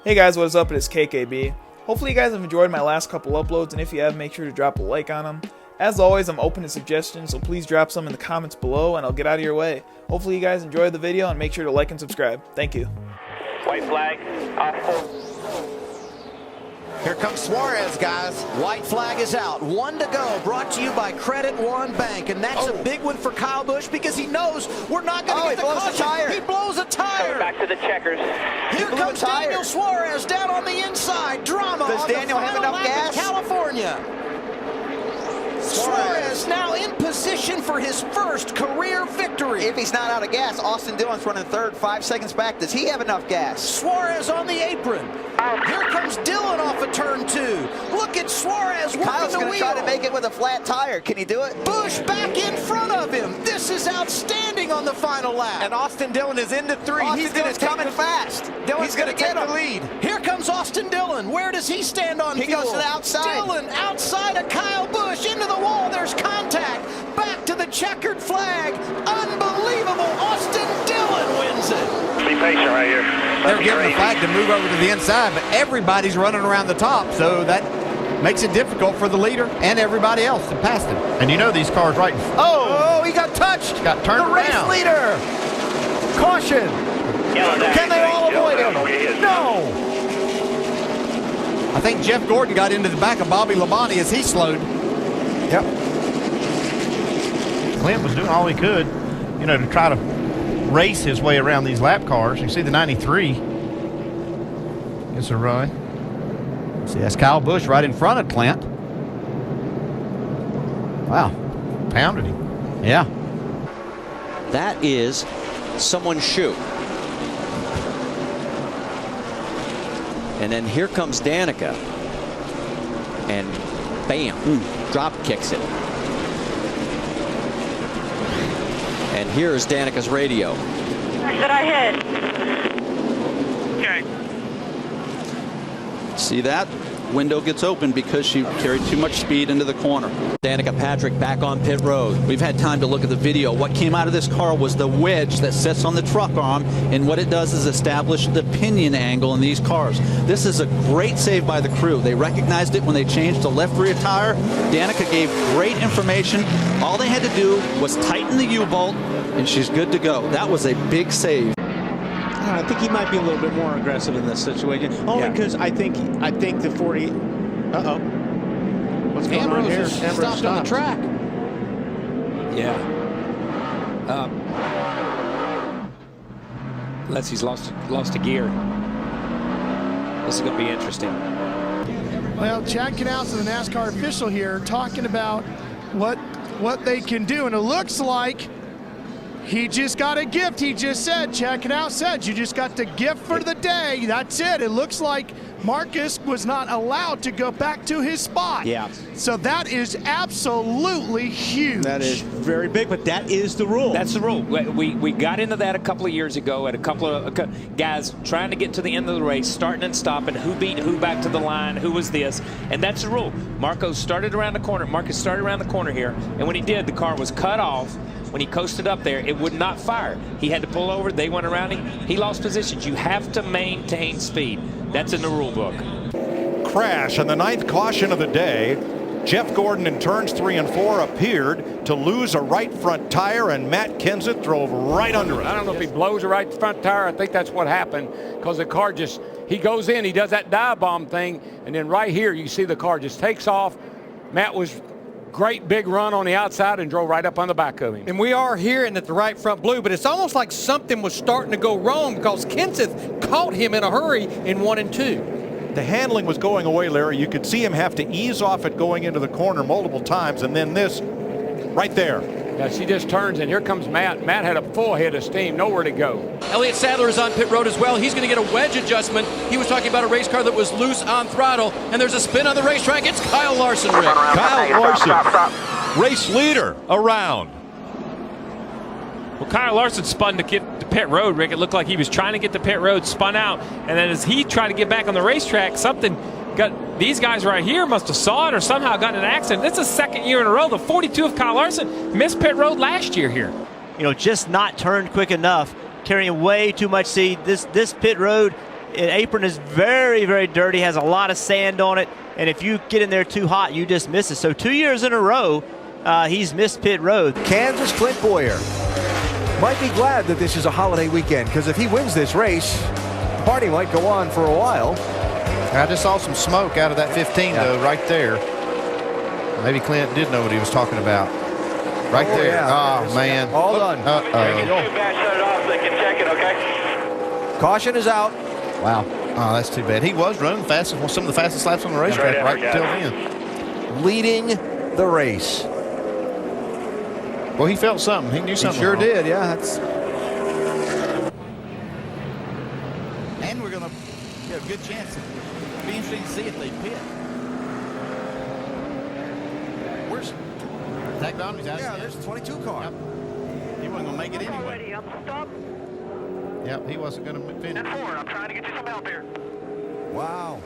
Hey guys, what is up? It's KKB. Hopefully you guys have enjoyed my last couple uploads, and if you have, make sure to drop a like on them. As always, I'm open to suggestions, so please drop some in the comments below and I'll get out of your way. Hopefully you guys enjoyed the video and make sure to like and subscribe. Thank you. White flag. Here comes Suarez, guys. White flag is out. 1 to go. Brought to you by Credit One Bank. And that's a big one for Kyle Busch because he knows we're not going to get the caution. He blows a tire. Coming back to the checkers. Here comes Daniel Suarez down on the inside. Drama. Does Daniel have enough gas? California. Suarez now in position for his first career victory. If he's not out of gas, Austin Dillon's running third, 5 seconds back. Does he have enough gas? Suarez on the apron. Here comes Dillon off of turn 2. Look at Suarez working Kyle's the going wheel. to try to make it with a flat tire. Can he do it? Busch back in front of him. This is outstanding on the final lap. And Austin Dillon is into 3. Austin Dillon's coming fast. He's going to get the lead. Here comes Austin Dillon. Where does he stand on fuel? He goes to the outside. Dillon outside of Kyle Busch into the wall. There's contact. Back to the checkered flag. Unbelievable. Austin Dillon wins it. Be patient right here. They're giving the flag to move over to the inside, but everybody's running around the top, so that makes it difficult for the leader and everybody else to pass them. And you know these cars right. Oh, he got touched. Got turned the race around. leader. Caution. Can they all avoid him? No. I think Jeff Gordon got into the back of Bobby Labonte as he slowed. Yep. Clint was doing all he could, you know, to try to race his way around these lap cars. You see the 93 gets a run. See, that's Kyle Busch right in front of Clint. Wow. Pounded him. Yeah. That is someone's shoe. And then here comes Danica. And bam, drop kicks it. And here's Danica's radio. That I hit. Okay. See that? Window gets open because she carried too much speed into the corner. Danica Patrick back on pit road. We've had time to look at the video. What came out of this car was the wedge that sits on the truck arm, and what it does is establish the pinion angle in these cars. This is a great save by the crew. They recognized it when they changed the left rear tire. Danica gave great information. All they had to do was tighten the U-bolt, and she's good to go. That was a big save. I think he might be a little bit more aggressive in this situation. Only because I think the 40. Uh-oh. What's going on here? Ambrose stopped on the track. Yeah. Unless he's lost a gear. This is going to be interesting. Well, Chad Knaus, the NASCAR official here, talking about what they can do, and it looks like he just got a gift. He just said, Chad Knaus said, you just got the gift for the day. That's it. It looks like Marcus was not allowed to go back to his spot. Yeah. So that is absolutely huge. That is very big, but that is the rule. That's the rule. We got into that a couple of years ago at a couple of guys trying to get to the end of the race, starting and stopping, who beat who back to the line, who was this, and that's the rule. Marcus started around the corner here, and when he did, the car was cut off. When he coasted up there, it would not fire. He had to pull over. They went around him. He lost positions. You have to maintain speed. That's in the rule book. Crash on the 9th caution of the day. Jeff Gordon in turns 3 and 4 appeared to lose a right front tire, and Matt Kenseth drove right under it. I don't know if he blows a right front tire. I think that's what happened because the car just, he goes in, he does that dive bomb thing, and then right here you see the car just takes off. Matt was great big run on the outside and drove right up on the back of him. And we are hearing that the right front blew, but it's almost like something was starting to go wrong because Kenseth caught him in a hurry in 1 and 2. The handling was going away, Larry. You could see him have to ease off it going into the corner multiple times, and then this right there. Yeah, she just turns, and here comes Matt. Matt had a full head of steam, nowhere to go. Elliott Sadler is on pit road as well. He's going to get a wedge adjustment. He was talking about a race car that was loose on throttle, and there's a spin on the racetrack. It's Kyle Larson, Rick. Kyle Larson, race leader around. Well, Kyle Larson spun to get to pit road, Rick. It looked like he was trying to get to pit road, spun out, and then as he tried to get back on the racetrack, something got, these guys right here must have saw it or somehow got in an accident. This is the second year in a row. The 42 of Kyle Larson missed pit road last year here. You know, just not turned quick enough, carrying way too much speed. This pit road apron is very, very dirty, has a lot of sand on it, and if you get in there too hot, you just miss it. So 2 years in a row, he's missed pit road. Kansas Clint Bowyer might be glad that this is a holiday weekend, because if he wins this race, the party might go on for a while. I just saw some smoke out of that 15, though, right there. Maybe Clint did know what he was talking about. Right there. Yeah. Oh, man. All done. Too bad, shut it off. They can check it, okay? Caution is out. Wow. Oh, that's too bad. He was running fastest, some of the fastest laps on the racetrack right until then. Leading the race. Well, he felt something. He knew something. He sure wrong. did, yeah. That's. And we're going to get a good chance. It'll be interesting to see if they pit. Where's Zach Bounty's out? Yeah, there's a 22 car. Yep. He wasn't going to make it anyway. Yep, he wasn't going to finish. I'm trying to get you some help here. Wow.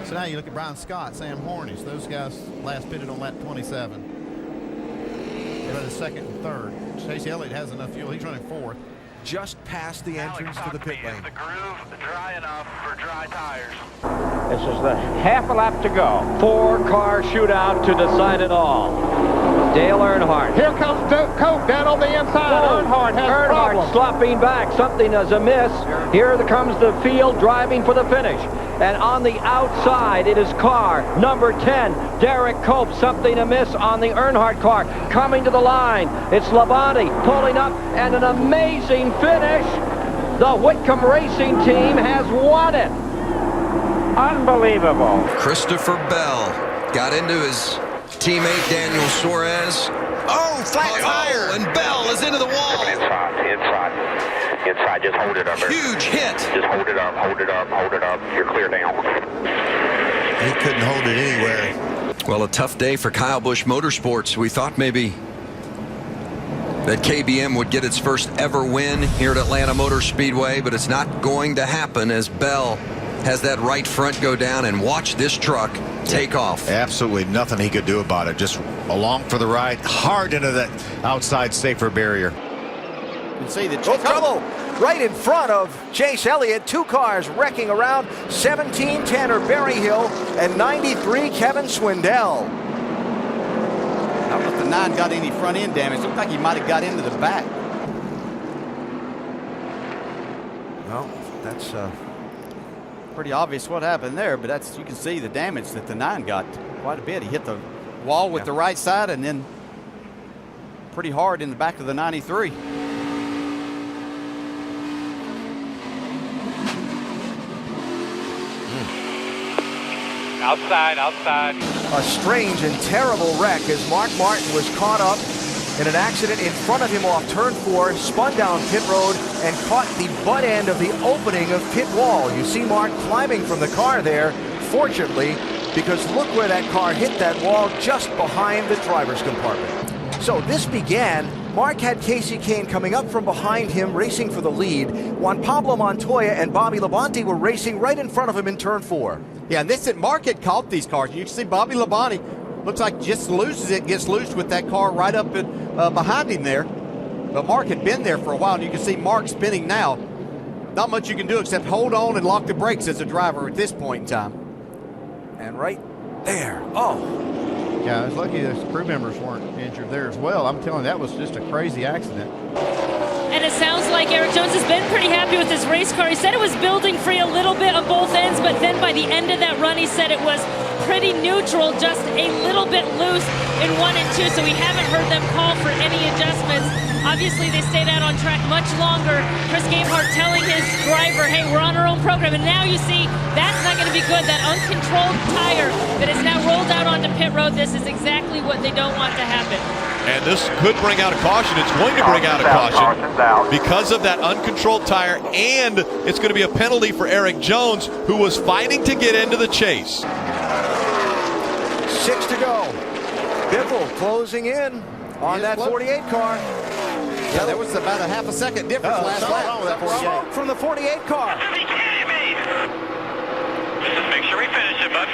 So now you look at Brian Scott, Sam Hornish. Those guys last pitted on lap 27. They're running second and third. Chase Elliott has enough fuel. He's running fourth. Just past the entrance to the pit lane. Is the groove dry enough for dry tires? This is the half a lap to go. 4-car shootout to decide it all. Dale Earnhardt. Here comes Cope down on the inside. Whoa. Earnhardt has problems. Slopping back. Something is amiss. Here comes the field driving for the finish. And on the outside, it is car number 10, Derek Cope. Something amiss on the Earnhardt car. Coming to the line, it's Labonte pulling up, and an amazing finish. The Whitcomb Racing Team has won it. Unbelievable. Christopher Bell got into his teammate Daniel Suarez. Oh, flat tire, and Bell is into the wall. Inside, just hold it up. Huge hit. Just hold it up, hold it up, hold it up. You're clear now. He couldn't hold it anywhere. Well, a tough day for Kyle Busch Motorsports. We thought maybe that KBM would get its first ever win here at Atlanta Motor Speedway, but it's not going to happen as Bell has that right front go down, and watch this truck take off. Absolutely nothing he could do about it. Just along for the ride, hard into that outside safer barrier. You can see the trouble right in front of Chase Elliott. 2 cars wrecking around. 17 Tanner Berryhill and 93 Kevin Swindell. I don't know if the 9 got any front end damage. Looked like he might have got into the back. Well, that's pretty obvious what happened there, but that's, you can see the damage that the 9 got quite a bit. He hit the wall with the right side and then pretty hard in the back of the 93. Outside. A strange and terrible wreck as Mark Martin was caught up in an accident in front of him off turn 4, spun down pit road, and caught the butt end of the opening of pit wall. You see Mark climbing from the car there, fortunately, because look where that car hit that wall just behind the driver's compartment. So this began. Mark had Casey Kane coming up from behind him, racing for the lead. Juan Pablo Montoya and Bobby Labonte were racing right in front of him in turn 4. Yeah, and this Mark had caught these cars. You can see Bobby Labonte looks like just loses it, gets loose with that car right up behind him there. But Mark had been there for a while, and you can see Mark spinning now. Not much you can do except hold on and lock the brakes as a driver at this point in time. And right there, oh. Yeah, I was lucky the crew members weren't injured there as well. I'm telling you, that was just a crazy accident. And it sounds like Eric Jones has been pretty happy with his race car. He said it was building free a little bit on both ends, but then by the end of that run, he said it was pretty neutral, just a little bit loose in 1 and 2, so we haven't heard them call for any adjustments. Obviously, they stayed out on track much longer. Chris Gabehart telling his driver, hey, we're on our own program. And now you see that's not going to be good. That uncontrolled tire that is now rolled out onto pit road, this is exactly what they don't want to happen. And this could bring out a caution. It's going to bring out a caution because of that uncontrolled tire, and it's going to be a penalty for Eric Jones, who was fighting to get into the chase. 6 to go. Biffle closing in on that 48 car. Yeah, there was about a half a second difference last lap. Smoke from the 48 car. Just make sure we finish it, bud.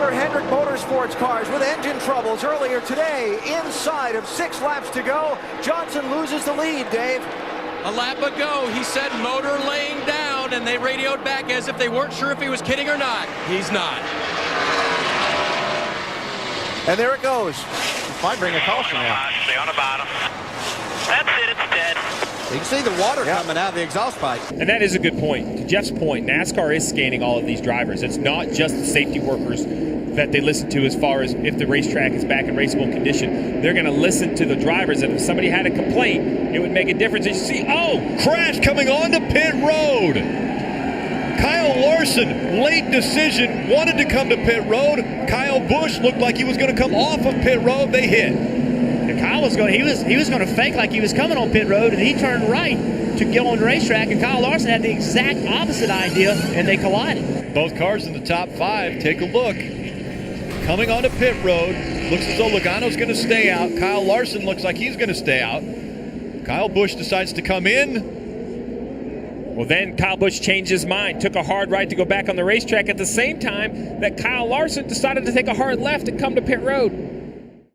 other Hendrick Motorsports cars with engine troubles earlier today. Inside of 6 laps to go, Johnson loses the lead, Dave. A lap ago, he said motor laying down, and they radioed back as if they weren't sure if he was kidding or not. He's not. And there it goes. Might bring a caution out. Stay on the bottom. That's it, it's dead. You can see the water coming out of the exhaust pipe. And that is a good point. To Jeff's point, NASCAR is scanning all of these drivers. It's not just the safety workers that they listen to as far as if the racetrack is back in raceable condition. They're going to listen to the drivers, and if somebody had a complaint, it would make a difference. And you see, crash coming onto pit road. Kyle Larson, late decision, wanted to come to pit road. Kyle Busch looked like he was going to come off of pit road. They hit. Kyle was going. He was going to fake like he was coming on pit road, and he turned right to get on the racetrack. And Kyle Larson had the exact opposite idea, and they collided. Both cars in the top 5. Take a look. Coming onto pit road. Looks as though Logano's going to stay out. Kyle Larson looks like he's going to stay out. Kyle Busch decides to come in. Well, then Kyle Busch changed his mind, took a hard right to go back on the racetrack at the same time that Kyle Larson decided to take a hard left and come to pit road.